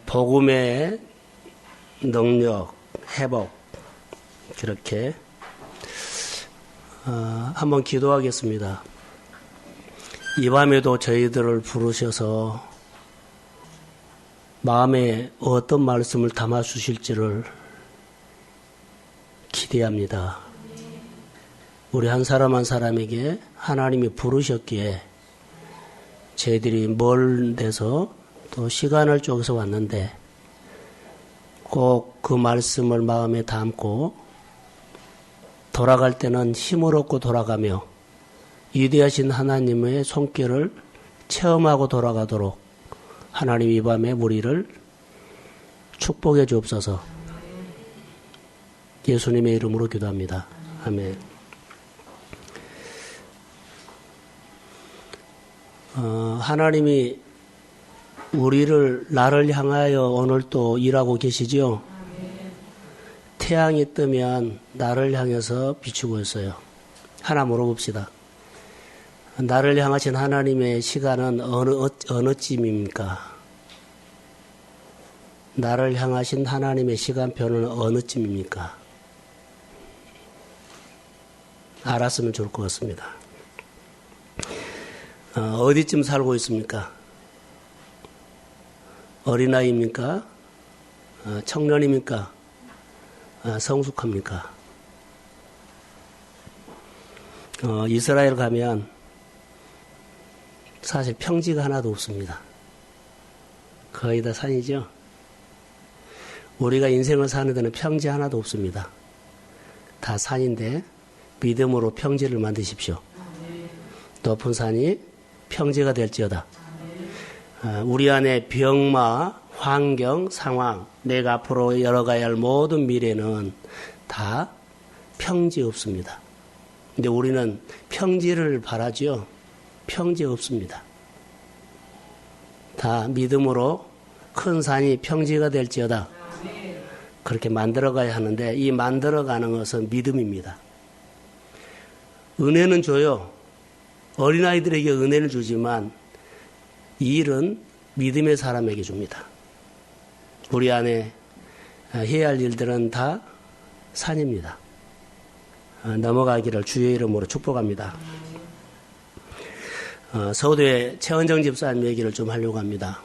복음의 능력, 회복, 그렇게 한번 기도하겠습니다. 이 밤에도 저희들을 부르셔서 마음에 어떤 말씀을 담아 주실지를 기대합니다. 우리 한 사람 한 사람에게 하나님이 부르셨기에 저희들이 먼 데서 또 시간을 쪼개서 왔는데 꼭 그 말씀을 마음에 담고 돌아갈 때는 힘을 얻고 돌아가며 위대하신 하나님의 손길을 체험하고 돌아가도록 하나님 이 밤에 우리를 축복해 주옵소서. 예수님의 이름으로 기도합니다. 아멘. 하나님이 나를 향하여 오늘 또 일하고 계시죠? 태양이 뜨면 나를 향해서 비추고 있어요. 하나 물어봅시다. 나를 향하신 하나님의 시간은 어느 쯤입니까? 나를 향하신 하나님의 시간표는 어느 쯤입니까? 알았으면 좋을 것 같습니다. 어디쯤 살고 있습니까? 어린아이입니까? 청년입니까? 성숙합니까? 이스라엘 가면 사실 평지가 하나도 없습니다. 거의 다 산이죠. 우리가 인생을 사는 데는 평지 하나도 없습니다. 다 산인데 믿음으로 평지를 만드십시오. 높은 산이 평지가 될지어다. 우리 안에 병마, 환경, 상황, 내가 앞으로 열어가야 할 모든 미래는 다 평지 없습니다. 근데 우리는 평지를 바라죠. 평지 없습니다. 다 믿음으로 큰 산이 평지가 될지어다. 그렇게 만들어가야 하는데 이 만들어가는 것은 믿음입니다. 은혜는 줘요. 어린아이들에게 은혜를 주지만 이 일은 믿음의 사람에게 줍니다. 우리 안에 해야 할 일들은 다 산입니다. 넘어가기를 주의 이름으로 축복합니다. 서울대 최은정 집사님 얘기를 좀 하려고 합니다.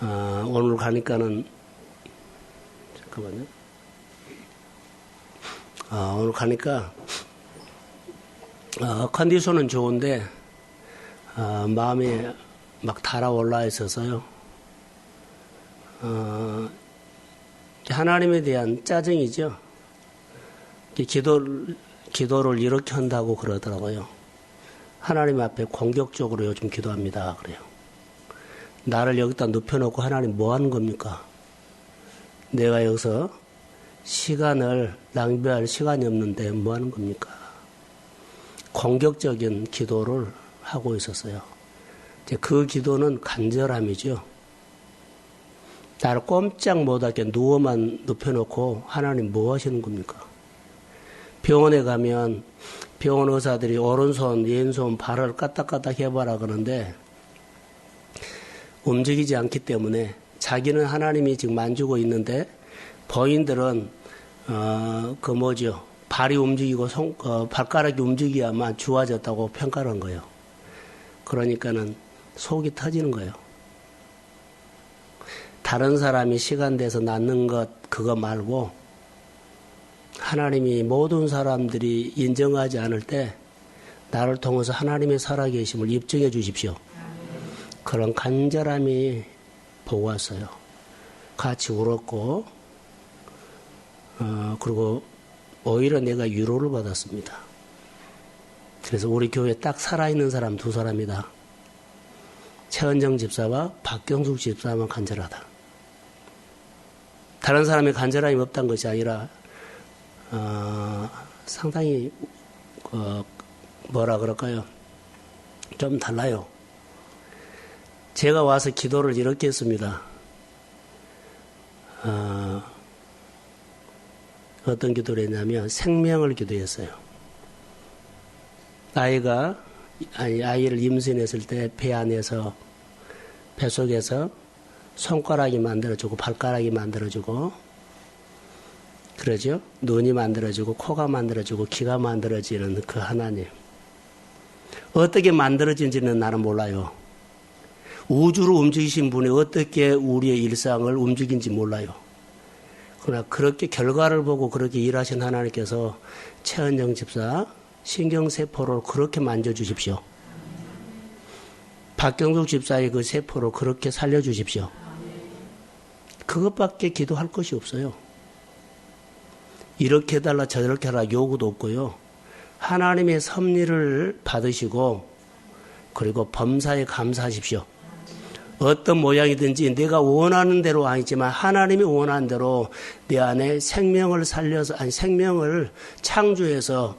오늘 가니까는 잠깐만요. 오늘 가니까 컨디션은 좋은데 마음이 막 달아올라 있어서요. 하나님에 대한 짜증이죠. 기도를 이렇게 한다고 그러더라고요. 하나님 앞에 공격적으로 요즘 기도합니다. 그래요. 나를 여기다 눕혀놓고 하나님 뭐 하는 겁니까? 내가 여기서 시간을 낭비할 시간이 없는데 뭐 하는 겁니까? 공격적인 기도를 하고 있었어요. 그 기도는 간절함이죠. 나를 꼼짝 못하게 누워만 눕혀놓고 하나님 뭐 하시는 겁니까? 병원에 가면 병원 의사들이 오른손, 왼손, 발을 까딱까딱 해봐라 그러는데 움직이지 않기 때문에 자기는 하나님이 지금 만지고 있는데 본인들은 발이 움직이고 발가락이 움직여야만 좋아졌다고 평가를 한 거예요. 그러니까는 속이 터지는 거예요. 다른 사람이 시간 돼서 낫는 것 그거 말고 하나님이 모든 사람들이 인정하지 않을 때 나를 통해서 하나님의 살아계심을 입증해 주십시오. 그런 간절함이 보고 왔어요. 같이 울었고 그리고 오히려 내가 위로를 받았습니다. 그래서 우리 교회에 딱 살아있는 사람 두 사람이다. 최은정 집사와 박경숙 집사만 간절하다. 다른 사람의 간절함이 없다는 것이 아니라 상당히 뭐라 그럴까요? 좀 달라요. 제가 와서 기도를 이렇게 했습니다. 어떤 기도를 했냐면 생명을 기도했어요. 아이를 임신했을 때 배 속에서 손가락이 만들어지고 발가락이 만들어지고 그러죠? 눈이 만들어지고 코가 만들어지고 귀가 만들어지는 그 하나님. 어떻게 만들어진지는 나는 몰라요. 우주를 움직이신 분이 어떻게 우리의 일상을 움직인지 몰라요. 그러나 그렇게 결과를 보고 그렇게 일하신 하나님께서 최은정 집사 신경세포를 그렇게 만져주십시오. 박경숙 집사의 그 세포를 그렇게 살려주십시오. 그것밖에 기도할 것이 없어요. 이렇게 해달라 저렇게 하라 요구도 없고요. 하나님의 섭리를 받으시고 그리고 범사에 감사하십시오. 어떤 모양이든지 내가 원하는 대로 아니지만 하나님이 원하는 대로 내 안에 생명을 살려서 생명을 창조해서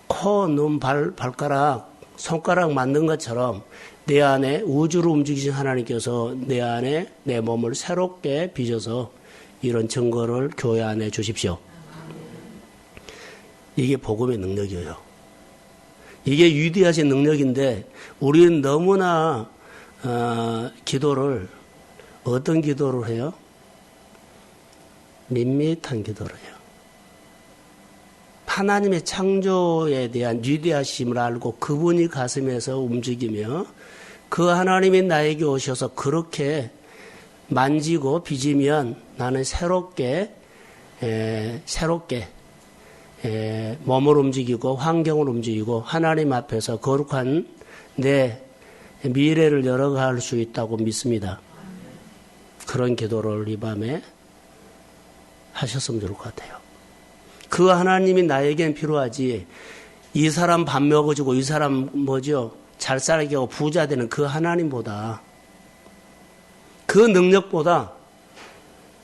코, 눈, 발가락, 손가락 만든 것처럼 내 안에 우주를 움직이신 하나님께서 내 안에 내 몸을 새롭게 빚어서 이런 증거를 교회 안에 주십시오. 이게 복음의 능력이에요. 이게 위대하신 능력인데 우리는 너무나 기도를 어떤 기도를 해요? 밋밋한 기도를 해요. 하나님의 창조에 대한 위대하심을 알고 그분이 가슴에서 움직이며 그 하나님이 나에게 오셔서 그렇게 만지고 빚으면 나는 새롭게 몸을 움직이고 환경을 움직이고 하나님 앞에서 거룩한 내 미래를 열어갈 수 있다고 믿습니다. 그런 기도를 이 밤에 하셨으면 좋을 것 같아요. 그 하나님이 나에겐 필요하지 이 사람 밥 먹어주고 이 사람 잘 살게 하고 부자 되는 그 하나님보다 그 능력보다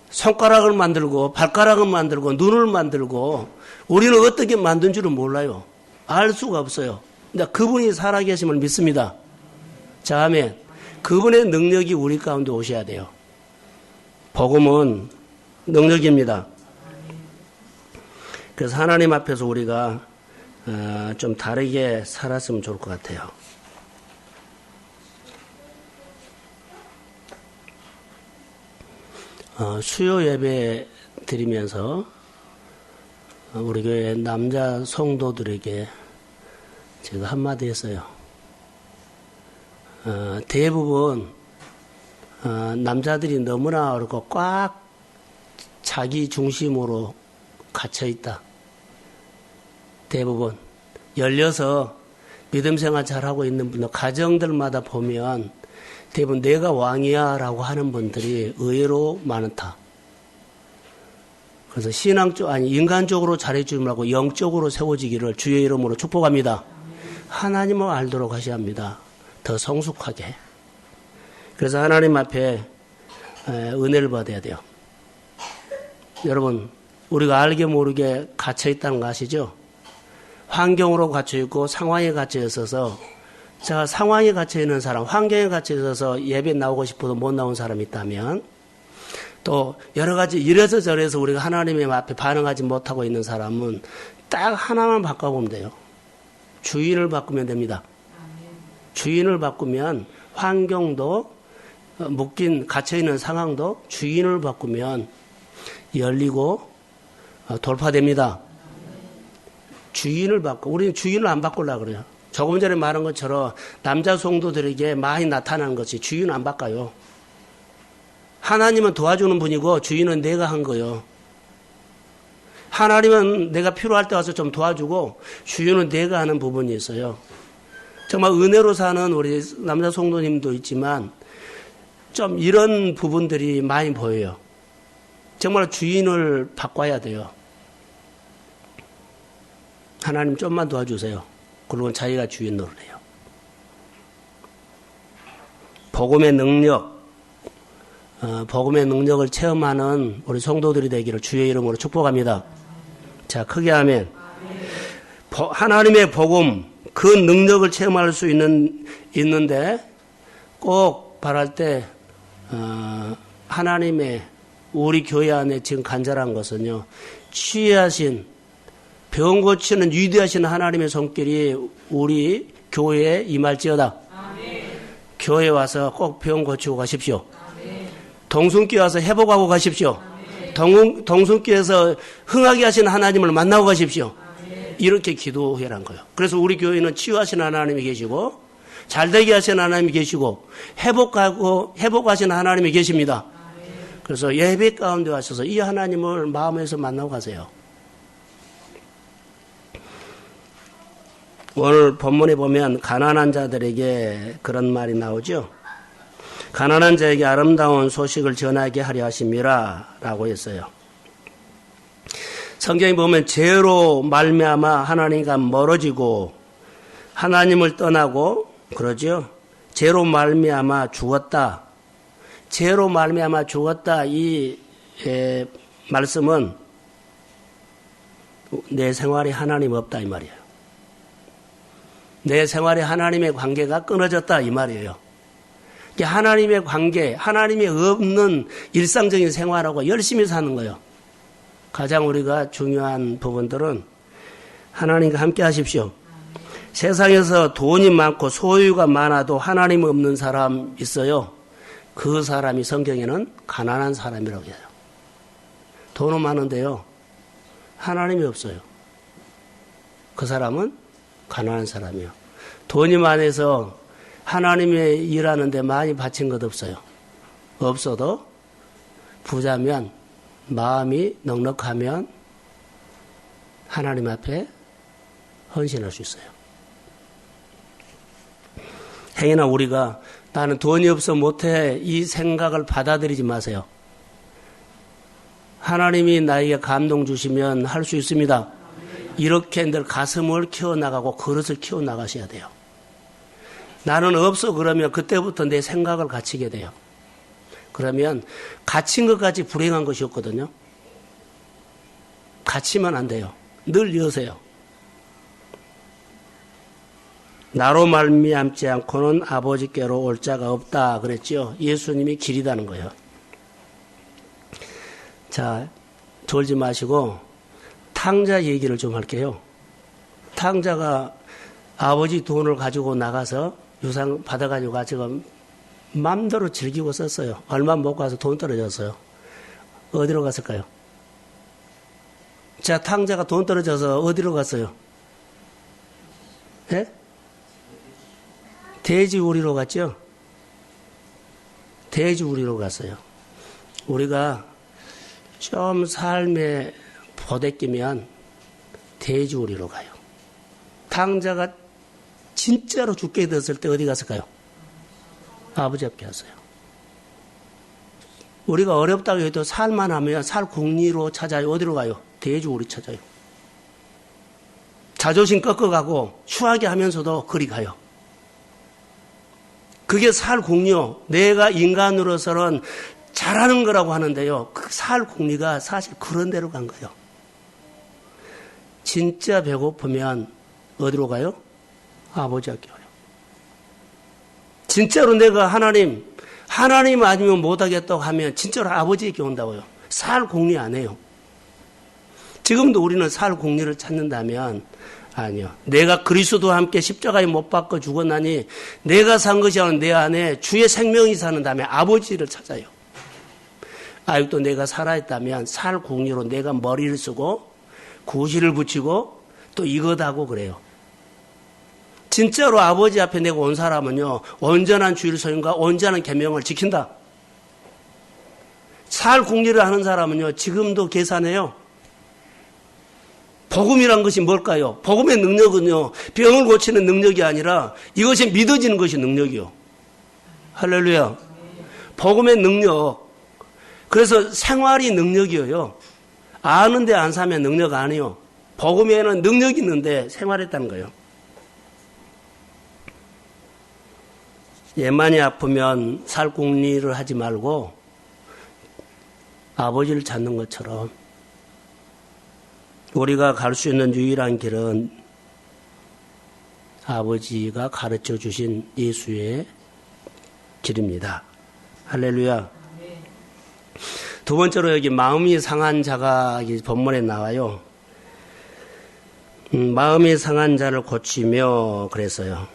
손가락을 만들고 발가락을 만들고 눈을 만들고 우리는 어떻게 만든 줄은 몰라요. 알 수가 없어요. 근데 그분이 살아계심을 믿습니다. 자, 아멘. 그분의 능력이 우리 가운데 오셔야 돼요. 복음은 능력입니다. 그래서 하나님 앞에서 우리가 좀 다르게 살았으면 좋을 것 같아요. 수요 예배 드리면서 우리 교회 남자 성도들에게 제가 한마디 했어요. 대부분 남자들이 너무나 어렵고 꽉 자기 중심으로 갇혀있다. 대부분 열려서 믿음 생활 잘하고 있는 분들 가정들마다 보면 대부분 내가 왕이야 라고 하는 분들이 의외로 많다. 그래서 인간적으로 잘해주지 말고 영적으로 세워지기를 주의 이름으로 축복합니다. 하나님을 알도록 하셔야 합니다. 더 성숙하게. 그래서 하나님 앞에 은혜를 받아야 돼요. 여러분, 우리가 알게 모르게 갇혀있다는 거 아시죠? 환경으로 갇혀있고 상황에 갇혀 있어서 제가 상황에 갇혀있는 사람, 환경에 갇혀 있어서 예배 나오고 싶어도 못 나온 사람이 있다면 또 여러 가지 이래서 저래서 우리가 하나님의 앞에 반응하지 못하고 있는 사람은 딱 하나만 바꿔보면 돼요. 주인을 바꾸면 됩니다. 주인을 바꾸면 환경도 갇혀있는 상황도 주인을 바꾸면 열리고 돌파됩니다. 주인을 우리는 주인을 안 바꾸려고 그래요. 조금 전에 말한 것처럼 남자 성도들에게 많이 나타나는 것이 주인은 안 바꿔요. 하나님은 도와주는 분이고 주인은 내가 한 거예요. 하나님은 내가 필요할 때 와서 좀 도와주고 주인은 내가 하는 부분이 있어요. 정말 은혜로 사는 우리 남자 성도님도 있지만 좀 이런 부분들이 많이 보여요. 정말 주인을 바꿔야 돼요. 하나님 좀만 도와주세요. 그리고 자기가 주인 노릇해요. 복음의 능력을 체험하는 우리 성도들이 되기를 주의 이름으로 축복합니다. 자, 크게 하면 하나님의 복음, 그 능력을 체험할 수 있는데 꼭 바랄 때 하나님의 우리 교회 안에 지금 간절한 것은요, 치유하신 병 고치는 위대하신 하나님의 손길이 우리 교회에 임할지어다. 아멘. 교회에 와서 꼭 병 고치고 가십시오. 아멘. 동순교회 와서 회복하고 가십시오. 동순교회에서 흥하게 하신 하나님을 만나고 가십시오. 이렇게 기도해란 거예요. 그래서 우리 교회는 치유하신 하나님이 계시고 잘되게 하신 하나님이 계시고 회복하신 하나님이 계십니다. 그래서 예배 가운데 하셔서 이 하나님을 마음에서 만나고 가세요. 오늘 본문에 보면 가난한 자들에게 그런 말이 나오죠. 가난한 자에게 아름다운 소식을 전하게 하려 하심이라 라고 했어요. 성경에 보면 죄로 말미암아 하나님과 멀어지고 하나님을 떠나고 그러죠. 죄로 말미암아 죽었다. 죄로 말미암아 죽었다. 이 말씀은 내 생활에 하나님 없다 이 말이에요. 내 생활에 하나님의 관계가 끊어졌다 이 말이에요. 하나님의 관계, 하나님이 없는 일상적인 생활하고 열심히 사는 거예요. 가장 우리가 중요한 부분들은 하나님과 함께 하십시오. 세상에서 돈이 많고 소유가 많아도 하나님 없는 사람 있어요. 그 사람이 성경에는 가난한 사람이라고 해요. 돈은 많은데요. 하나님이 없어요. 그 사람은 가난한 사람이에요. 돈이 많아서 하나님의 일하는데 많이 바친 것 없어요. 없어도 부자면 마음이 넉넉하면 하나님 앞에 헌신할 수 있어요. 행여나 우리가 나는 돈이 없어 못해 이 생각을 받아들이지 마세요. 하나님이 나에게 감동 주시면 할 수 있습니다. 이렇게 늘 가슴을 키워나가고 그릇을 키워나가셔야 돼요. 나는 없어 그러면 그때부터 내 생각을 갖추게 돼요. 그러면 갇힌 것까지 불행한 것이 없거든요. 갇히면 안 돼요. 늘 여세요. 나로 말미암지 않고는 아버지께로 올 자가 없다 그랬죠. 예수님이 길이다는 거예요. 자, 졸지 마시고 탕자 얘기를 좀 할게요. 탕자가 아버지 돈을 가지고 나가서 유산 받아가지고 지금 맘대로 즐기고 썼어요. 얼마 못 가서 돈 떨어졌어요. 어디로 갔을까요? 자, 탕자가 돈 떨어져서 어디로 갔어요? 예? 돼지우리로 갔죠? 돼지우리로 갔어요. 우리가 좀 삶에 보대끼면 돼지우리로 가요. 탕자가 진짜로 죽게 됐을 때 어디 갔을까요? 아버지 앞에 갔어요. 우리가 어렵다고 해도 살만 하면 살 궁리로 찾아요. 어디로 가요? 돼지우리 찾아요. 자존심 꺾어가고 추하게 하면서도 그리 가요. 그게 살 궁리요. 내가 인간으로서는 잘하는 거라고 하는데요. 그 살 궁리가 사실 그런 데로 간 거예요. 진짜 배고프면 어디로 가요? 아버지 앞에 가요. 진짜로 내가 하나님 아니면 못하겠다고 하면 진짜로 아버지에게 온다고요. 살 궁리 안 해요. 지금도 우리는 살 궁리를 찾는다면 아니요. 내가 그리스도와 함께 십자가에 못 박혀 죽었나니 내가 산 것이 아니라 내 안에 주의 생명이 사는 다음에 아버지를 찾아요. 아직도 내가 살아있다면 살 궁리로 내가 머리를 쓰고 구실을 붙이고 또 이것하고 그래요. 진짜로 아버지 앞에 내가 온 사람은요. 온전한 주일소임과 온전한 계명을 지킨다. 살 궁리를 하는 사람은요. 지금도 계산해요. 복음이란 것이 뭘까요? 복음의 능력은요. 병을 고치는 능력이 아니라 이것이 믿어지는 것이 능력이요. 할렐루야. 복음의 능력. 그래서 생활이 능력이에요. 아는데 안 사면 능력 아니에요. 복음에는 능력이 있는데 생활했다는 거예요. 얘만이 아프면 살궁리를 하지 말고 아버지를 찾는 것처럼 우리가 갈 수 있는 유일한 길은 아버지가 가르쳐 주신 예수의 길입니다. 할렐루야. 두 번째로 여기 마음이 상한 자가 본문에 나와요. 마음이 상한 자를 고치며 그랬어요.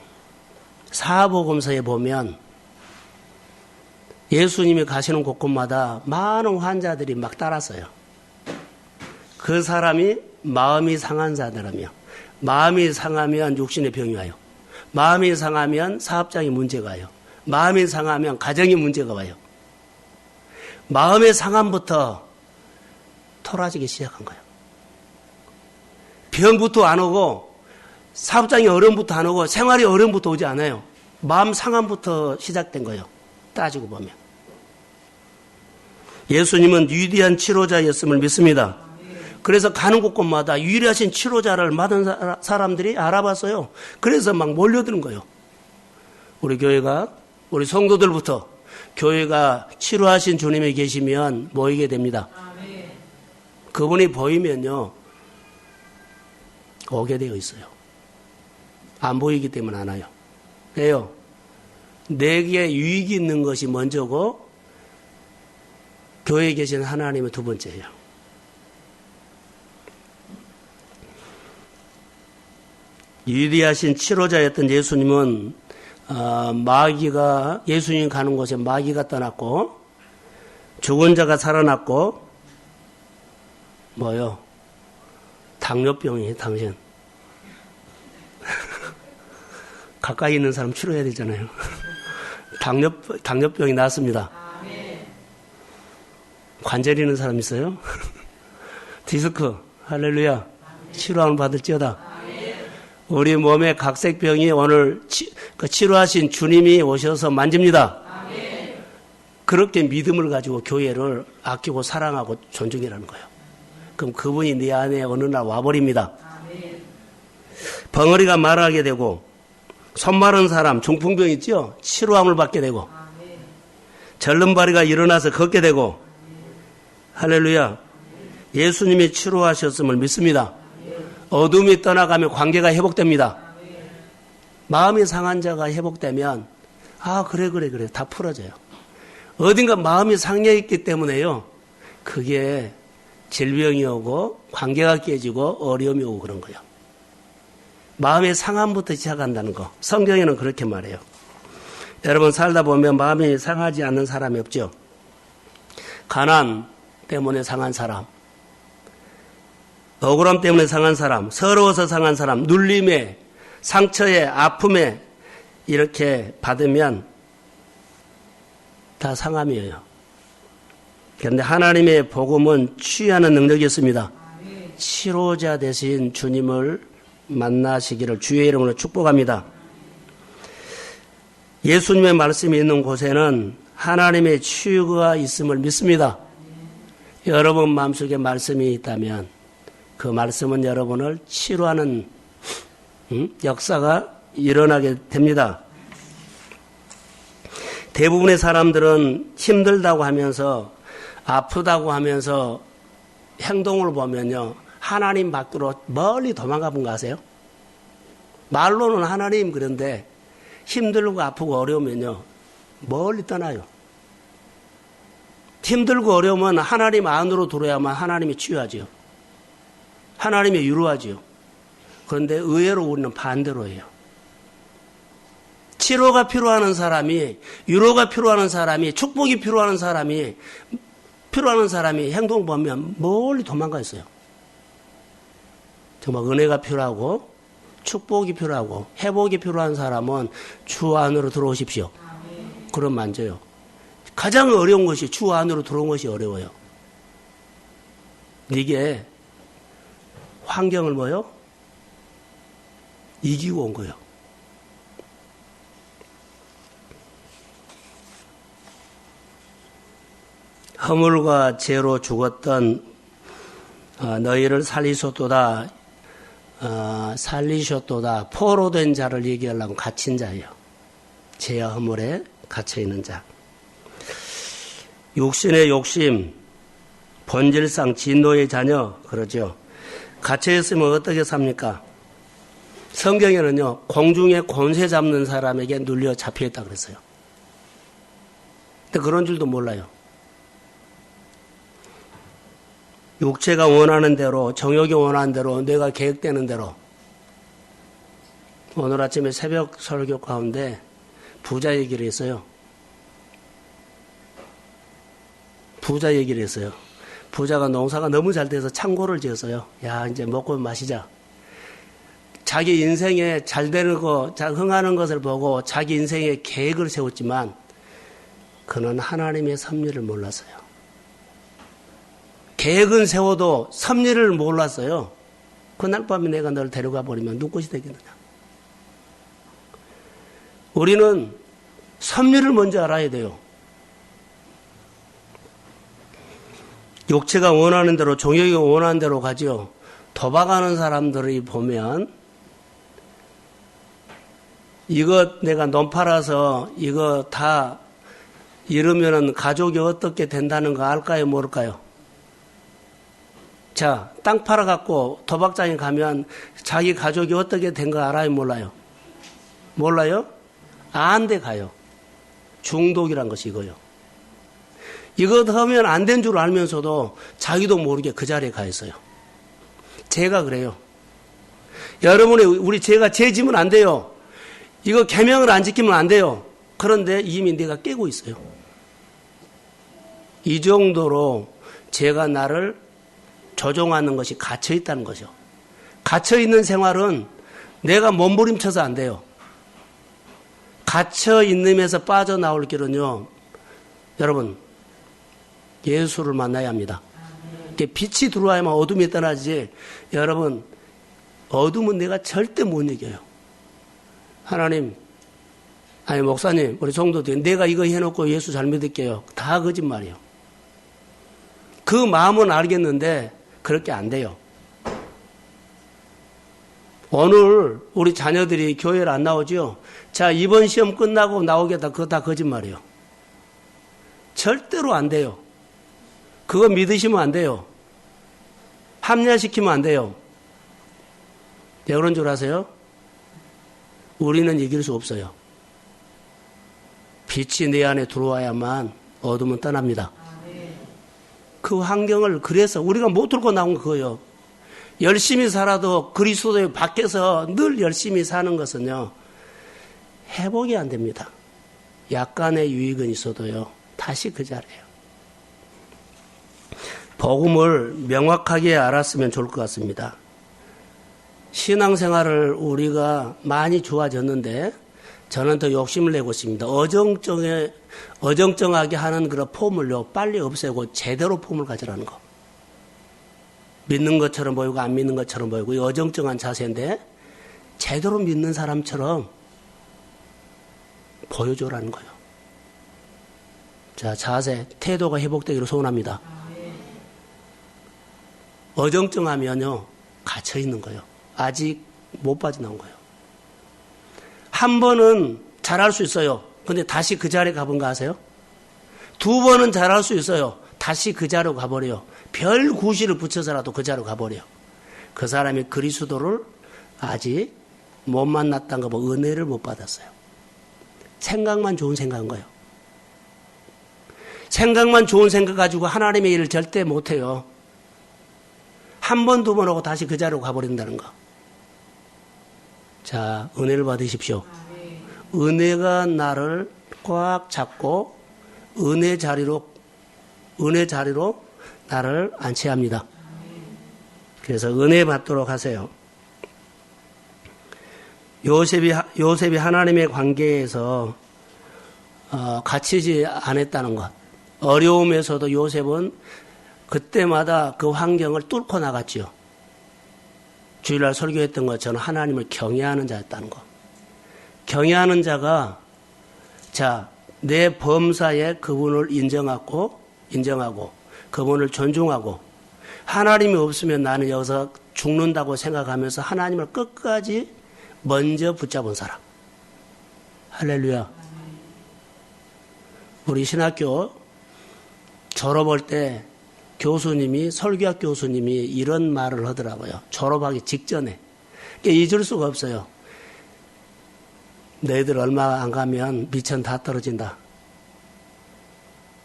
사복음서에 보면 예수님이 가시는 곳곳마다 많은 환자들이 막 따랐어요. 그 사람이 마음이 상한 자들이며, 마음이 상하면 육신의 병이 와요. 마음이 상하면 사업장에 문제가 와요. 마음이 상하면 가정에 문제가 와요. 마음의 상함부터 토라지기 시작한 거예요. 병부터 안 오고 사업장의 어려움부터 안 오고 생활의 어려움부터 오지 않아요. 마음 상함부터 시작된 거예요. 따지고 보면. 예수님은 위대한 치료자였음을 믿습니다. 그래서 가는 곳곳마다 위대하신 치료자를 받은 사람들이 알아봤어요. 그래서 막 몰려드는 거예요. 우리 교회가, 우리 성도들부터 교회가 치료하신 주님이 계시면 모이게 됩니다. 그분이 보이면요, 오게 되어 있어요. 안 보이기 때문에 안 와요. 왜요? 내게 유익이 있는 것이 먼저고 교회에 계신 하나님은 두 번째예요. 위대하신 치료자였던 예수님은 마귀가 예수님 가는 곳에 마귀가 떠났고 죽은 자가 살아났고 뭐요? 당뇨병이 당신 가까이 있는 사람 치료해야 되잖아요. 당뇨병이 나았습니다. 관절 있는 사람 있어요? 디스크 할렐루야 치료함을 받을지어다. 우리 몸의 각색병이 오늘 치료하신 주님이 오셔서 만집니다. 그렇게 믿음을 가지고 교회를 아끼고 사랑하고 존중이라는 거예요. 그럼 그분이 네 안에 어느 날 와버립니다. 벙어리가 말하게 되고 손 마른 사람 중풍병 있죠? 치료함을 받게 되고 절름발이가 일어나서 걷게 되고 할렐루야 예수님이 치료하셨음을 믿습니다. 어둠이 떠나가면 관계가 회복됩니다. 마음이 상한 자가 회복되면 그래 다 풀어져요. 어딘가 마음이 상해있기 때문에요. 그게 질병이 오고 관계가 깨지고 어려움이 오고 그런 거예요. 마음의 상함부터 시작한다는 거. 성경에는 그렇게 말해요. 여러분 살다 보면 마음이 상하지 않는 사람이 없죠. 가난 때문에 상한 사람, 억울함 때문에 상한 사람, 서러워서 상한 사람, 눌림에, 상처에, 아픔에 이렇게 받으면 다 상함이에요. 그런데 하나님의 복음은 치유하는 능력이 있습니다. 치료자 되신 주님을 만나시기를 주의 이름으로 축복합니다. 예수님의 말씀이 있는 곳에는 하나님의 치유가 있음을 믿습니다. 여러분 마음속에 말씀이 있다면 그 말씀은 여러분을 치료하는 역사가 일어나게 됩니다. 대부분의 사람들은 힘들다고 하면서 아프다고 하면서 행동을 보면요. 하나님 밖으로 멀리 도망가 본 거 아세요? 말로는 하나님 그런데 힘들고 아프고 어려우면요. 멀리 떠나요. 힘들고 어려우면 하나님 안으로 들어야만 하나님이 치유하죠. 하나님이 위로하죠. 그런데 의외로 우리는 반대로 해요. 치료가 필요한 사람이, 위로가 필요한 사람이, 축복이 필요한 사람이 행동을 보면 멀리 도망가 있어요. 정말 은혜가 필요하고 축복이 필요하고 회복이 필요한 사람은 주 안으로 들어오십시오. 그럼 만져요. 가장 어려운 것이 주 안으로 들어온 것이 어려워요. 이게 환경을 뭐요? 이기고 온 거예요. 허물과 죄로 죽었던 너희를 살리셨도다 포로된 자를 얘기하려면 갇힌 자예요. 죄와 허물에 갇혀있는 자. 육신의 욕심, 본질상 진노의 자녀 그러죠. 갇혀있으면 어떻게 삽니까? 성경에는요. 공중에 권세 잡는 사람에게 눌려 잡혀있다 그랬어요. 근데 그런 줄도 몰라요. 육체가 원하는 대로, 정욕이 원하는 대로, 내가 계획되는 대로. 오늘 아침에 새벽 설교 가운데 부자 얘기를 했어요. 부자 얘기를 했어요. 부자가 농사가 너무 잘 돼서 창고를 지었어요. 야, 이제 먹고 마시자. 자기 인생에 잘 되는 거, 흥하는 것을 보고 자기 인생에 계획을 세웠지만 그는 하나님의 섭리를 몰랐어요. 계획은 세워도 섭리를 몰랐어요. 그날 밤에 내가 너를 데려가 버리면 누구시 되겠느냐. 우리는 섭리를 먼저 알아야 돼요. 육체가 원하는 대로, 종욕이 원하는 대로 가죠. 도박하는 사람들이 보면 이거 내가 논 팔아서 이거 다 이러면은 가족이 어떻게 된다는 거 알까요, 모를까요? 자, 땅 팔아갖고 도박장에 가면 자기 가족이 어떻게 된 거 알아요, 몰라요? 몰라요? 안 돼 가요. 중독이란 것이 이거요. 이거 하면 안 된 줄 알면서도 자기도 모르게 그 자리에 가 있어요. 죄가 그래요. 여러분이 우리 죄가 죄지면 안 돼요. 이거 계명을 안 지키면 안 돼요. 그런데 이미 내가 깨고 있어요. 이 정도로 죄가 나를 조종하는 것이 갇혀 있다는 거죠. 갇혀 있는 생활은 내가 몸부림쳐서 안 돼요. 갇혀 있는면서 빠져나올 길은요, 여러분, 예수를 만나야 합니다. 빛이 들어와야만 어둠이 떠나지, 여러분, 어둠은 내가 절대 못 이겨요. 하나님, 아니, 목사님, 우리 성도들, 내가 이거 해놓고 예수 잘 믿을게요. 다 거짓말이에요. 그 마음은 알겠는데, 그렇게 안 돼요. 오늘 우리 자녀들이 교회를 안 나오죠? 자, 이번 시험 끝나고 나오겠다. 그거 다 거짓말이에요. 절대로 안 돼요. 그거 믿으시면 안 돼요. 합리화시키면 안 돼요. 왜 그런 줄 아세요? 우리는 이길 수 없어요. 빛이 내 안에 들어와야만 어둠은 떠납니다. 그 환경을 그래서 우리가 못 들고 나온 거예요. 열심히 살아도 그리스도의 밖에서 늘 열심히 사는 것은요, 회복이 안 됩니다. 약간의 유익은 있어도요, 다시 그 자리예요. 복음을 명확하게 알았으면 좋을 것 같습니다. 신앙생활을 우리가 많이 좋아졌는데 저는 더 욕심을 내고 있습니다. 어정쩡하게 하는 그런 폼을요, 빨리 없애고 제대로 폼을 가지라는 거. 믿는 것처럼 보이고 안 믿는 것처럼 보이고 이 어정쩡한 자세인데 제대로 믿는 사람처럼 보여줘라는 거예요. 자, 자세, 태도가 회복되기를 소원합니다. 어정쩡하면요, 갇혀있는 거예요. 아직 못 빠져나온 거예요. 한 번은 잘할 수 있어요. 근데 다시 그 자리에 가본 거 아세요? 두 번은 잘할 수 있어요. 다시 그 자리로 가버려요. 별 구실을 붙여서라도 그 자리로 가버려요. 그 사람이 그리스도를 아직 못 만났다는 거 보고 은혜를 못 받았어요. 생각만 좋은 생각인 거예요. 생각만 좋은 생각 가지고 하나님의 일을 절대 못해요. 한 번, 두 번 하고 다시 그 자리로 가버린다는 거. 자, 은혜를 받으십시오. 은혜가 나를 꽉 잡고 은혜 자리로 나를 안치합니다. 그래서 은혜 받도록 하세요. 요셉이 하나님의 관계에서 갇히지 않았다는 것. 어려움에서도 요셉은 그때마다 그 환경을 뚫고 나갔지요. 주일날 설교했던 것처럼 하나님을 경외하는 자였다는 것. 경외하는 자가 내 범사에 그분을 인정하고 그분을 존중하고 하나님이 없으면 나는 여기서 죽는다고 생각하면서 하나님을 끝까지 먼저 붙잡은 사람. 할렐루야. 우리 신학교 졸업할 때 설교학 교수님이 이런 말을 하더라고요. 졸업하기 직전에. 잊을 수가 없어요. 너희들 얼마 안 가면 미천 다 떨어진다.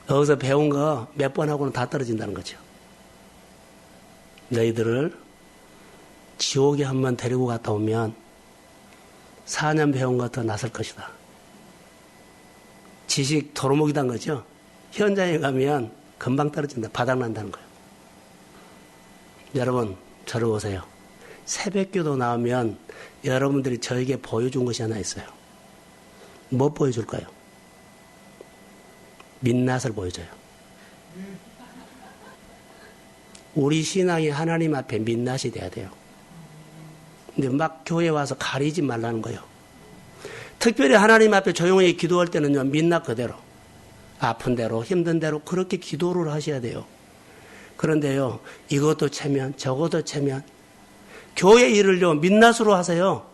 여기서 배운 거 몇 번 하고는 다 떨어진다는 거죠. 너희들을 지옥에 한번 데리고 갔다 오면 4년 배운 거 더 낫을 것이다. 지식 도루묵이란 거죠. 현장에 가면 금방 떨어진다. 바닥난다는 거예요. 여러분, 저를 보세요. 새벽기도 나오면 여러분들이 저에게 보여준 것이 하나 있어요. 뭐 보여줄까요? 민낯을 보여줘요. 우리 신앙이 하나님 앞에 민낯이 돼야 돼요. 근데 막 교회 와서 가리지 말라는 거예요. 특별히 하나님 앞에 조용히 기도할 때는요, 민낯 그대로, 아픈 대로, 힘든 대로 그렇게 기도를 하셔야 돼요. 그런데요, 이것도 체면, 저것도 체면, 교회 일을요, 민낯으로 하세요.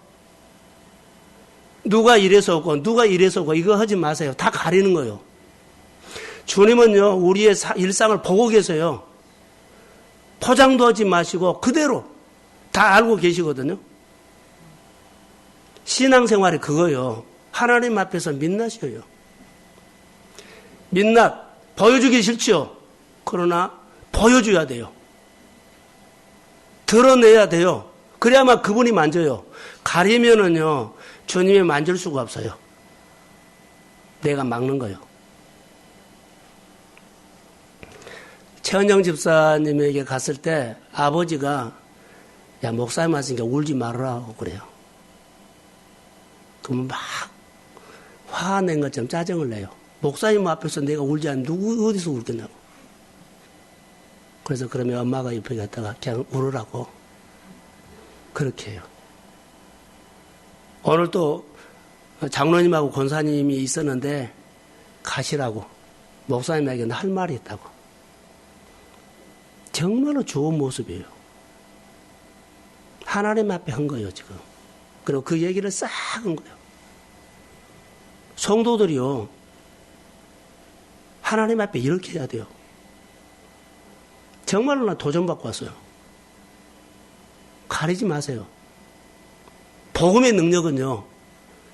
누가 이래서 오고, 누가 이래서 오고, 이거 하지 마세요. 다 가리는 거예요. 주님은요, 우리의 일상을 보고 계세요. 포장도 하지 마시고, 그대로 다 알고 계시거든요. 신앙생활이 그거요. 하나님 앞에서 민낯이에요. 민낯, 보여주기 싫지요. 그러나, 보여줘야 돼요. 드러내야 돼요. 그래야만 그분이 만져요. 가리면은요, 주님이 만질 수가 없어요. 내가 막는 거예요. 최은영 집사님에게 갔을 때 아버지가 야, 목사님 왔으니까 울지 말으라고 그래요. 그러면 막 화낸 것처럼 짜증을 내요. 목사님 앞에서 내가 울지 않으면 누구 어디서 울겠냐고. 그래서 그러면 엄마가 옆에 갔다가 그냥 울으라고 그렇게 해요. 오늘 또 장로님하고 권사님이 있었는데 가시라고 목사님에게는 할 말이 있다고. 정말로 좋은 모습이에요. 하나님 앞에 한 거예요, 지금. 그리고 그 얘기를 싹 한 거예요. 성도들이요, 하나님 앞에 이렇게 해야 돼요. 정말로 나 도전받고 왔어요. 가리지 마세요. 복음의 능력은요,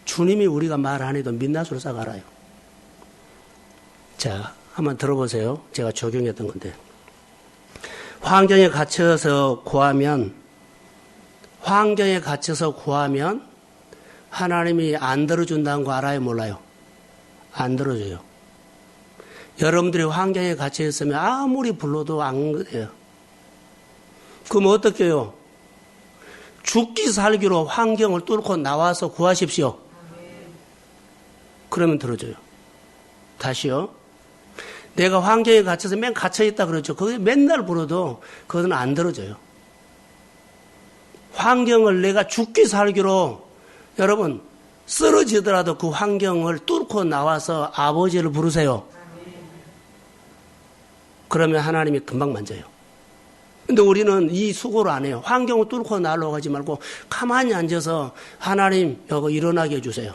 주님이 우리가 말 안 해도 민낯으로 싹 알아요. 자, 한번 들어보세요. 제가 적용했던 건데. 환경에 갇혀서 구하면 하나님이 안 들어준다는 거 알아요, 몰라요? 안 들어줘요. 여러분들이 환경에 갇혀 있으면 아무리 불러도 안 그래요. 그럼 어떻게 해요? 죽기 살기로 환경을 뚫고 나와서 구하십시오. 그러면 들어줘요. 다시요. 내가 환경에 갇혀서 맨 갇혀있다 그러죠. 그게 맨날 불어도 그건 안 들어줘요. 환경을 내가 죽기 살기로 여러분 쓰러지더라도 그 환경을 뚫고 나와서 아버지를 부르세요. 그러면 하나님이 금방 만져요. 근데 우리는 이 수고를 안 해요. 환경을 뚫고 나려고 하지 말고 가만히 앉아서 하나님 여기 일어나게 해주세요.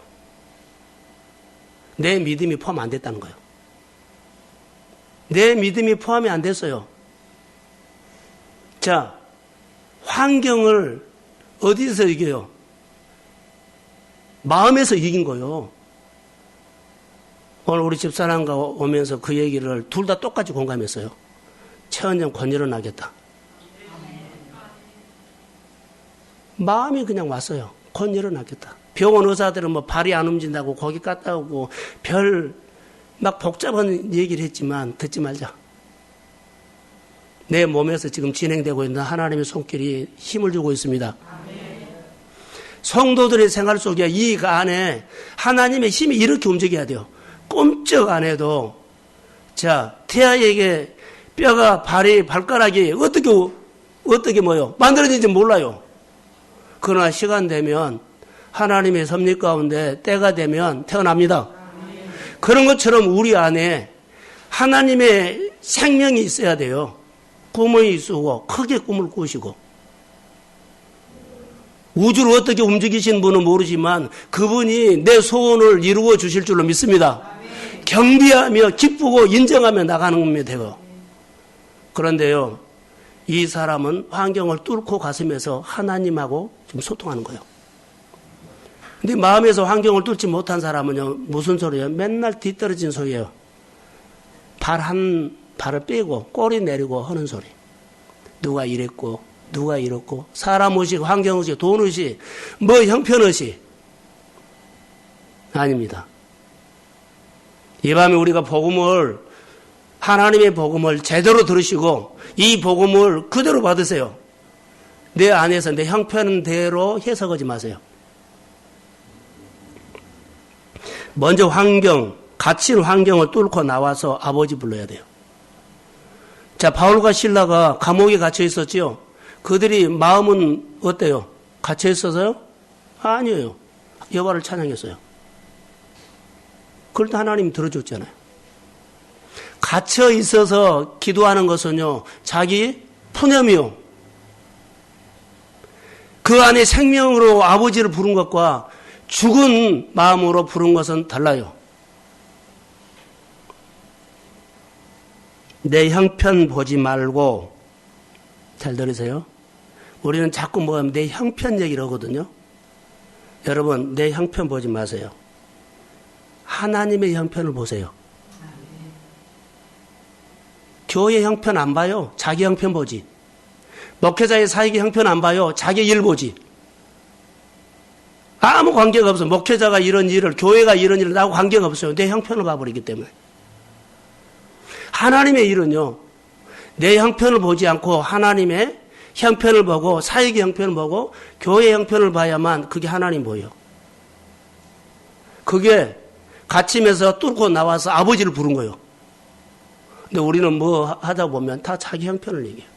내 믿음이 포함 안 됐다는 거예요. 내 믿음이 포함이 안 됐어요. 자, 환경을 어디서 이겨요? 마음에서 이긴 거예요. 오늘 우리 집사람과 오면서 그 얘기를 둘 다 똑같이 공감했어요. 최은정 곧 일어나겠다. 마음이 그냥 왔어요. 곧 일어나겠다. 병원 의사들은 뭐 발이 안 움직인다고 거기 갔다 오고 별 막 복잡한 얘기를 했지만 듣지 말자. 내 몸에서 지금 진행되고 있는 하나님의 손길이 힘을 주고 있습니다. 성도들의 생활 속에 이 안에 하나님의 힘이 이렇게 움직여야 돼요. 꼼짝 안 해도 자 태아에게 뼈가 발이 발가락이 어떻게 뭐요 만들어진지 몰라요. 그러나 시간 되면 하나님의 섭리 가운데 때가 되면 태어납니다. 그런 것처럼 우리 안에 하나님의 생명이 있어야 돼요. 꿈을 이루고 크게 꿈을 꾸시고 우주를 어떻게 움직이신 분은 모르지만 그분이 내 소원을 이루어 주실 줄로 믿습니다. 경비하며 기쁘고 인정하며 나가는 겁니다. 되고. 그런데요, 이 사람은 환경을 뚫고 가시면서 하나님하고 좀 소통하는 거예요. 근데 마음에서 환경을 뚫지 못한 사람은요, 무슨 소리예요? 맨날 뒤떨어진 소리예요. 발을 빼고 꼬리 내리고 하는 소리. 누가 이랬고 누가 이렇고 사람 의식, 환경 의식, 돈 의식, 뭐 형편 의식 아닙니다. 이 밤에 우리가 복음을 하나님의 복음을 제대로 들으시고 이 복음을 그대로 받으세요. 내 안에서 내 형편대로 해석하지 마세요. 먼저 갇힌 환경을 뚫고 나와서 아버지 불러야 돼요. 자, 바울과 실라가 감옥에 갇혀 있었지요. 그들이 마음은 어때요? 갇혀 있어서요? 아니에요. 여호와를 찬양했어요. 그럴 때 하나님이 들어줬잖아요. 갇혀 있어서 기도하는 것은요, 자기 푸념이요. 그 안에 생명으로 아버지를 부른 것과 죽은 마음으로 부른 것은 달라요. 내 형편 보지 말고, 잘 들으세요. 우리는 자꾸 뭐하면 내 형편 얘기를 하거든요. 여러분, 내 형편 보지 마세요. 하나님의 형편을 보세요. 교회 형편 안 봐요. 자기 형편 보지. 목회자의 사역의 형편 안 봐요. 자기 일 보지. 아무 관계가 없어. 목회자가 이런 일을, 교회가 이런 일을 나하고 관계가 없어요. 내 형편을 봐버리기 때문에. 하나님의 일은요, 내 형편을 보지 않고 하나님의 형편을 보고, 사역의 형편을 보고, 교회의 형편을 봐야만 그게 하나님 보여요. 그게 갇힘에서 뚫고 나와서 아버지를 부른 거예요. 근데 우리는 뭐 하다 보면 다 자기 형편을 얘기해요.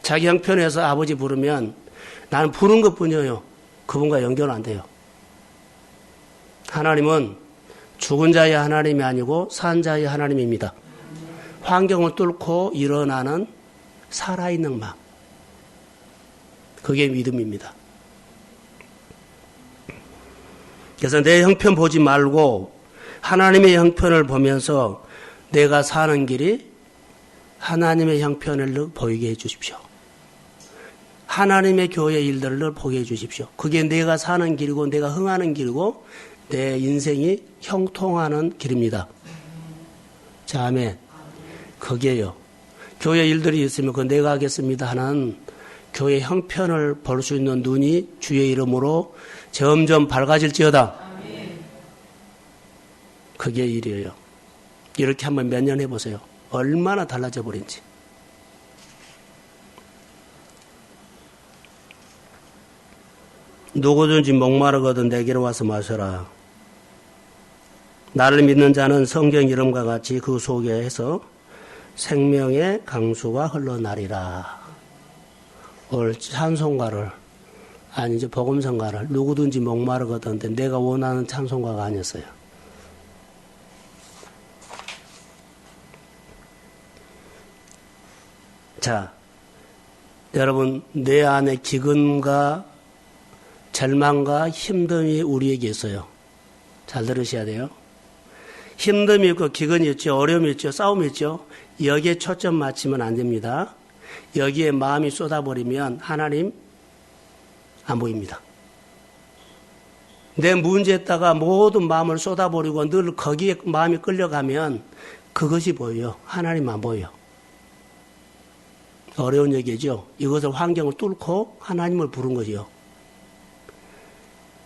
자기 형편에서 아버지 부르면 나는 부른 것 뿐이에요. 그분과 연결 안 돼요. 하나님은 죽은 자의 하나님이 아니고 산 자의 하나님입니다. 환경을 뚫고 일어나는 살아있는 마음. 그게 믿음입니다. 그래서 내 형편 보지 말고 하나님의 형편을 보면서 내가 사는 길이 하나님의 형편을 보이게 해 주십시오. 하나님의 교회 일들을 보게 해 주십시오. 그게 내가 사는 길이고 내가 흥하는 길이고 내 인생이 형통하는 길입니다. 자, 아멘. 그게요. 교회 일들이 있으면 그 내가 하겠습니다 하는 교회 형편을 볼 수 있는 눈이 주의 이름으로 점점 밝아질지어다. 그게 일이에요. 이렇게 한번 몇 년 해보세요. 얼마나 달라져 버린지. 누구든지 목마르거든 내게로 와서 마셔라. 나를 믿는 자는 성경 이름과 같이 그 속에서 생명의 강수가 흘러나리라. 오늘 찬송가를, 아니 이제 복음성가를 누구든지 목마르거든 내가 원하는 찬송가가 아니었어요. 자, 여러분, 내 안에 기근과 절망과 힘듦이 우리에게 있어요. 잘 들으셔야 돼요. 힘듦이 있고 기근이 있죠. 어려움이 있죠. 싸움이 있죠. 여기에 초점 맞추면 안 됩니다. 여기에 마음이 쏟아버리면 하나님 안 보입니다. 내 문제에다가 모든 마음을 쏟아버리고 늘 거기에 마음이 끌려가면 그것이 보여요. 하나님 안 보여요. 어려운 얘기죠. 이것을 환경을 뚫고 하나님을 부른 거죠.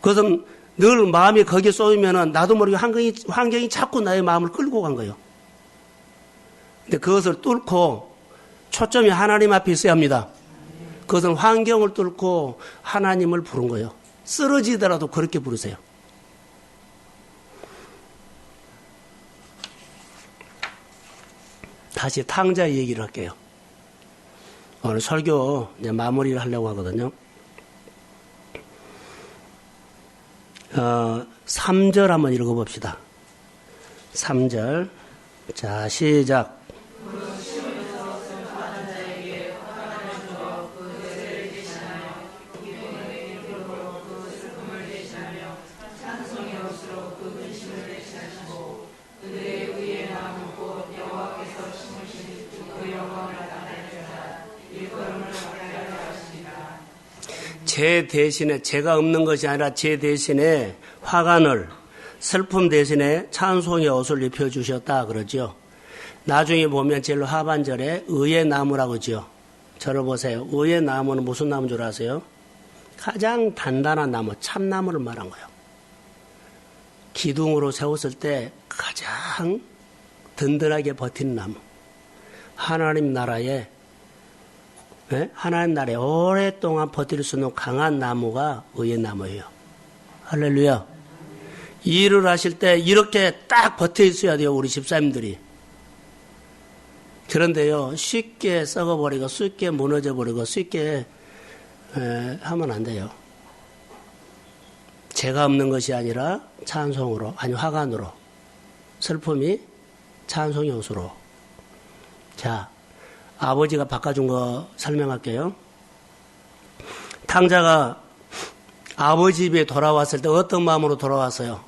그것은 늘 마음이 거기에 쏘이면은 나도 모르게 환경이 자꾸 나의 마음을 끌고 간 거예요. 근데 그것을 뚫고 초점이 하나님 앞에 있어야 합니다. 그것은 환경을 뚫고 하나님을 부른 거예요. 쓰러지더라도 그렇게 부르세요. 다시 탕자의 얘기를 할게요. 오늘 설교 이제 마무리를 하려고 하거든요. 3절 한번 읽어봅시다. 3절. 자, 시작. 제 대신에, 제가 없는 것이 아니라 제 대신에 화관을, 슬픔 대신에 찬송의 옷을 입혀주셨다 그러죠. 나중에 보면 제일 하반절에 의의 나무라고 그러죠. 저를 보세요. 의의 나무는 무슨 나무인 줄 아세요? 가장 단단한 나무, 참나무를 말한 거예요. 기둥으로 세웠을 때 가장 든든하게 버티는 나무. 하나님 나라에 오랫동안 버틸 수 있는 강한 나무가 의의 나무예요. 할렐루야. 일을 하실 때 이렇게 딱 버텨 있어야 돼요, 우리 집사님들이. 그런데요, 쉽게 썩어버리고 쉽게 무너져버리고 쉽게 하면 안 돼요. 죄가 없는 것이 아니라 찬송으로, 아니 화관으로, 슬픔이 찬송의 옷으로. 자, 아버지가 바꿔준 거 설명할게요. 탕자가 아버지 집에 돌아왔을 때 어떤 마음으로 돌아왔어요?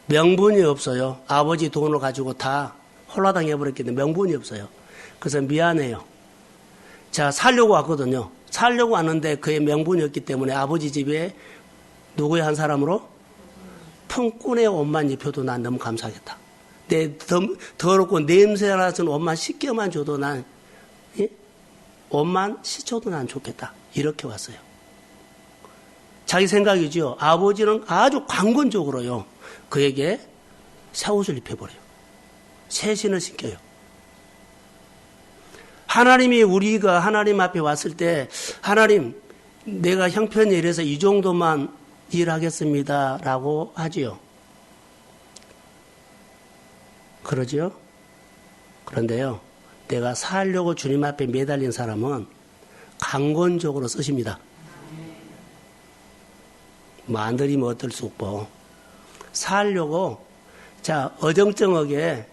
명분이 없어요. 아버지 돈을 가지고 다 홀라당 해버렸기 때문에 명분이 없어요. 그래서 미안해요. 자, 살려고 왔거든요. 살려고 왔는데 그의 명분이 없기 때문에 아버지 집에 누구의 한 사람으로? 품꾼의 옷만 입혀도 난 너무 감사하겠다. 내 더럽고 냄새나는 옷만 씻겨만 줘도 난, 옷만 씻어도 난 좋겠다. 이렇게 왔어요. 자기 생각이죠. 아버지는 아주 강권적으로요. 그에게 새 옷을 입혀버려요. 새 신을 신겨요. 하나님이 우리가 하나님 앞에 왔을 때 하나님 내가 형편이 이래서 이 정도만 일하겠습니다 라고 하지요. 그러죠? 그런데요, 내가 살려고 주님 앞에 매달린 사람은 강권적으로 쓰십니다. 뭐 안 드리면 어떨 수 없고. 살려고, 자, 어정쩡하게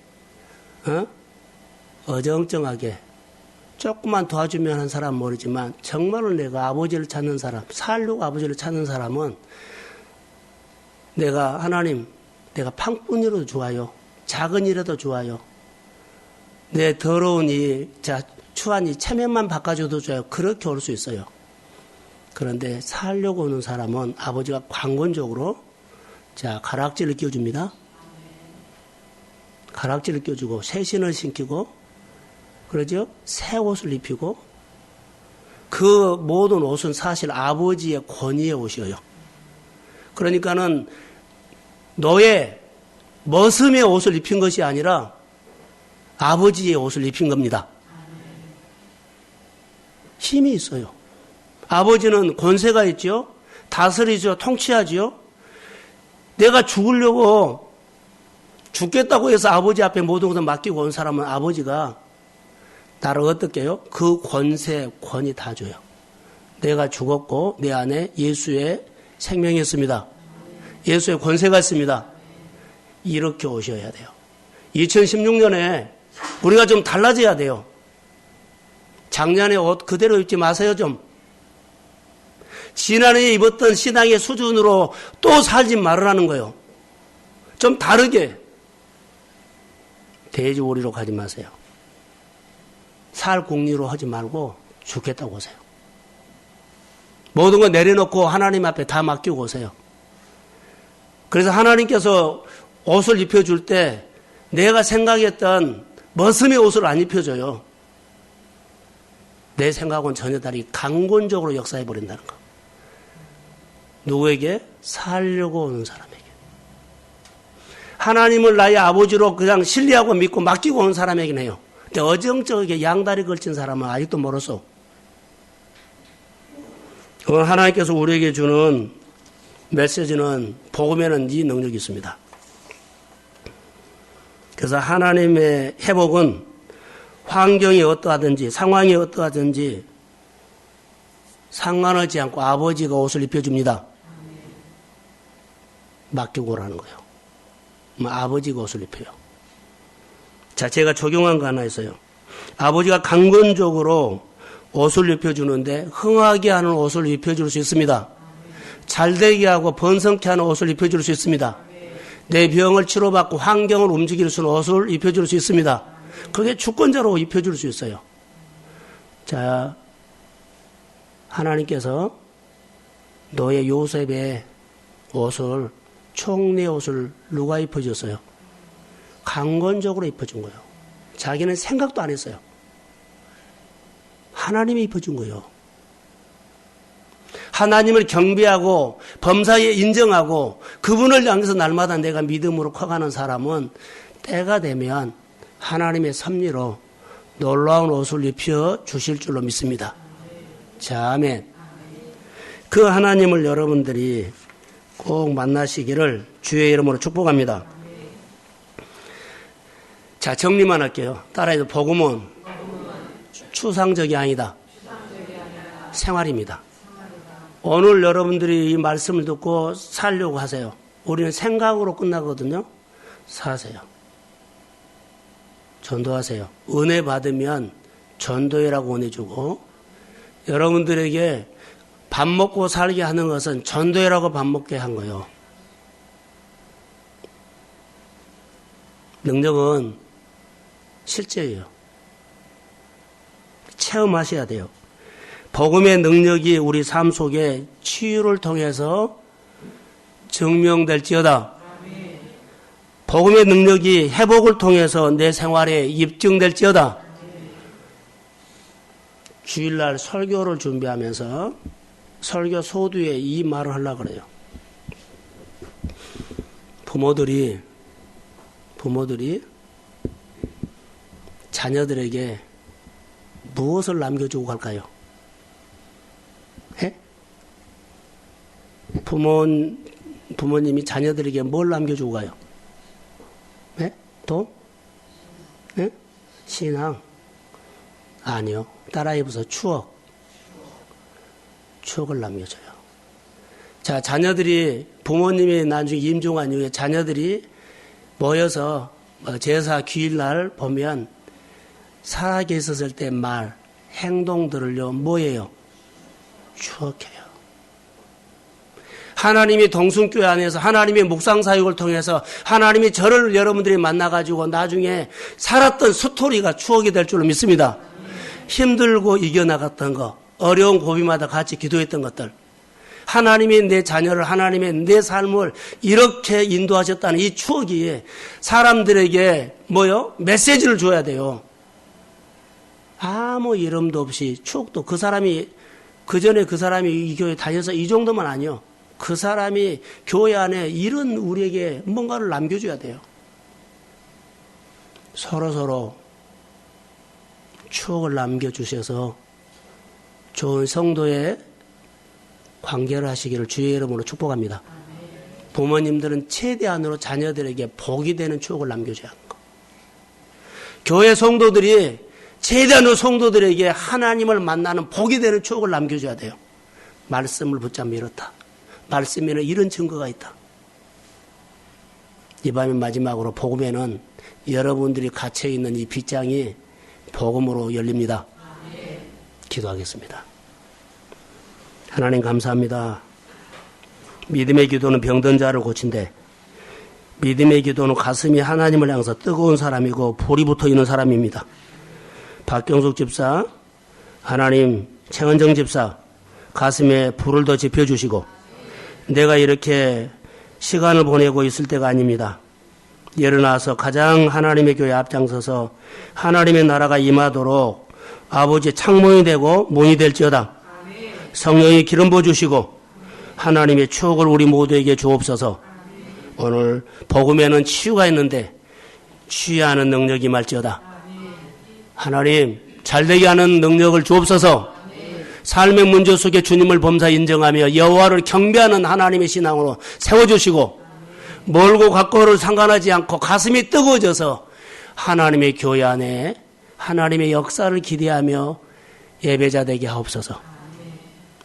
조금만 도와주면 하는 사람은 모르지만 정말로 내가 아버지를 찾는 사람, 살려고 아버지를 찾는 사람은 내가 하나님, 내가 팡뿐이라도 좋아요. 작은 일이라도 좋아요. 내 더러운 추한 이 체면만 바꿔줘도 좋아요. 그렇게 올 수 있어요. 그런데 살려고 오는 사람은 아버지가 강권적으로 가락지를 끼워줍니다. 가락지를 끼워주고 새 신을 신기고 그러죠? 새 옷을 입히고 그 모든 옷은 사실 아버지의 권위의 옷이에요. 그러니까는 너의 머슴의 옷을 입힌 것이 아니라 아버지의 옷을 입힌 겁니다. 힘이 있어요. 아버지는 권세가 있죠. 다스리죠. 통치하죠. 내가 죽겠다고 해서 아버지 앞에 모든 것을 맡기고 온 사람은 아버지가 나를 어떻게 해요? 그 권위 다 줘요. 내가 죽었고 내 안에 예수의 생명이 있습니다. 예수의 권세가 있습니다. 이렇게 오셔야 돼요. 2016년에 우리가 좀 달라져야 돼요. 작년에 옷 그대로 입지 마세요 좀. 지난해 입었던 신앙의 수준으로 또 살지 말으라는 거예요. 좀 다르게. 돼지오리로 가지 마세요. 살궁리로 하지 말고 죽겠다고 오세요. 모든 거 내려놓고 하나님 앞에 다 맡기고 오세요. 그래서 하나님께서 옷을 입혀줄 때 내가 생각했던 머슴의 옷을 안 입혀줘요. 내 생각은 전혀 다르게 강권적으로 역사해버린다는 거. 누구에게? 살려고 오는 사람에게. 하나님을 나의 아버지로 그냥 신뢰하고 믿고 맡기고 오는 사람에게는 해요. 근데 어정쩡하게 양다리 걸친 사람은 아직도 멀었어. 오늘 하나님께서 우리에게 주는 메시지는 복음에는 이 능력이 있습니다. 그래서 하나님의 회복은 환경이 어떠하든지 상황이 어떠하든지 상관하지 않고 아버지가 옷을 입혀줍니다. 맡기고 오라는 거예요. 아버지가 옷을 입혀요. 자, 제가 적용한 거 하나 있어요. 아버지가 강권적으로 옷을 입혀주는데 흥하게 하는 옷을 입혀줄 수 있습니다. 잘되게 하고 번성케 하는 옷을 입혀줄 수 있습니다. 내 병을 치료받고 환경을 움직일 수 있는 옷을 입혀줄 수 있습니다. 그게 주권자로 입혀줄 수 있어요. 자, 하나님께서 너의 요셉의 옷을, 총리의 옷을 누가 입혀줬어요? 강권적으로 입혀준 거예요. 자기는 생각도 안 했어요. 하나님이 입혀준 거예요. 하나님을 경배하고 범사에 인정하고 그분을 향해서 날마다 내가 믿음으로 커가는 사람은 때가 되면 하나님의 섭리로 놀라운 옷을 입혀 주실 줄로 믿습니다. 자, 아멘. 그 하나님을 여러분들이 꼭 만나시기를 주의 이름으로 축복합니다. 자, 정리만 할게요. 따라해서 복음은 추상적이 아니다. 생활입니다. 오늘 여러분들이 이 말씀을 듣고 살려고 하세요. 우리는 생각으로 끝나거든요. 사세요. 전도하세요. 은혜 받으면 전도회라고 은혜 주고, 여러분들에게 밥 먹고 살게 하는 것은 전도회라고 밥 먹게 한 거예요. 능력은 실제예요. 체험하셔야 돼요. 복음의 능력이 우리 삶 속에 치유를 통해서 증명될지어다. 복음의 능력이 회복을 통해서 내 생활에 입증될지어다. 주일날 설교를 준비하면서 설교 소두에 이 말을 하려고 그래요. 부모들이 자녀들에게 무엇을 남겨주고 갈까요? 예? 부모님이 자녀들에게 뭘 남겨주고 가요? 예? 돈? 예? 신앙? 아니요. 따라해보세요. 추억을 남겨줘요. 자, 자녀들이, 부모님이 나중에 임종한 이후에 자녀들이 모여서 제사 기일날 보면 살아계셨을 때 말, 행동들을요, 뭐예요? 추억해요. 하나님이 동순교회 안에서 하나님의 묵상사역을 통해서 하나님이 저를 여러분들이 만나가지고 나중에 살았던 스토리가 추억이 될 줄로 믿습니다. 힘들고 이겨나갔던 거, 어려운 고비마다 같이 기도했던 것들, 하나님이 내 자녀를, 하나님의 내 삶을 이렇게 인도하셨다는 이 추억이 사람들에게 메시지를 줘야 돼요. 아무 이름도 없이 추억도, 그 사람이 그전에 그 사람이 이 교회 다녀서 이 정도만 아니요. 그 사람이 교회 안에 이런 우리에게 뭔가를 남겨줘야 돼요. 서로 추억을 남겨주셔서 좋은 성도의 관계를 하시기를 주의 이름으로 축복합니다. 부모님들은 최대한으로 자녀들에게 복이 되는 추억을 남겨줘야 하는 거. 교회 성도들이 최대한으로 성도들에게 하나님을 만나는 복이 되는 추억을 남겨줘야 돼요. 말씀을 붙잡으면 이렇다. 말씀에는 이런 증거가 있다. 이 밤의 마지막으로 복음에는 여러분들이 갇혀있는 이 빗장이 복음으로 열립니다. 기도하겠습니다. 하나님 감사합니다. 믿음의 기도는 병든 자를 고친대. 믿음의 기도는 가슴이 하나님을 향해서 뜨거운 사람이고 불이 붙어있는 사람입니다. 박경숙 집사, 하나님 최은정 집사 가슴에 불을 더 지펴주시고, 내가 이렇게 시간을 보내고 있을 때가 아닙니다. 일어나서 가장 하나님의 교회 앞장서서 하나님의 나라가 임하도록 아버지의 창문이 되고 문이 될지어다. 성령이 기름 부어주시고 하나님의 추억을 우리 모두에게 주옵소서. 오늘 복음에는 치유가 있는데 치유하는 능력이 임할지어다. 하나님 잘되게 하는 능력을 주옵소서. 삶의 문제 속에 주님을 범사 인정하며 여호와를 경배하는 하나님의 신앙으로 세워주시고, 멀고 가까우를 상관하지 않고 가슴이 뜨거워져서 하나님의 교회 안에 하나님의 역사를 기대하며 예배자 되게 하옵소서.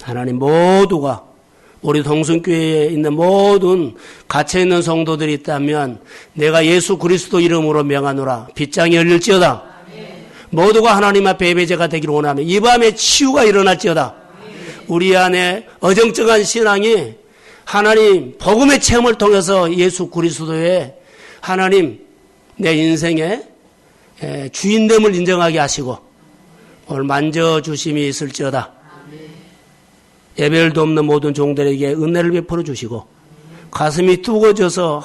하나님 모두가, 우리 동순교회에 있는 모든 갇혀있는 성도들이 있다면 내가 예수 그리스도 이름으로 명하노라. 빗장이 열릴지어다. 모두가 하나님 앞에 예배자가 되기를 원하며 이 밤에 치유가 일어날지어다. 우리 안에 어정쩡한 신앙이 하나님 복음의 체험을 통해서 예수 그리스도의 하나님 내 인생의 주인됨을 인정하게 하시고 오늘 만져주심이 있을지어다. 예배를 돕는 모든 종들에게 은혜를 베풀어 주시고 가슴이 뜨거워져서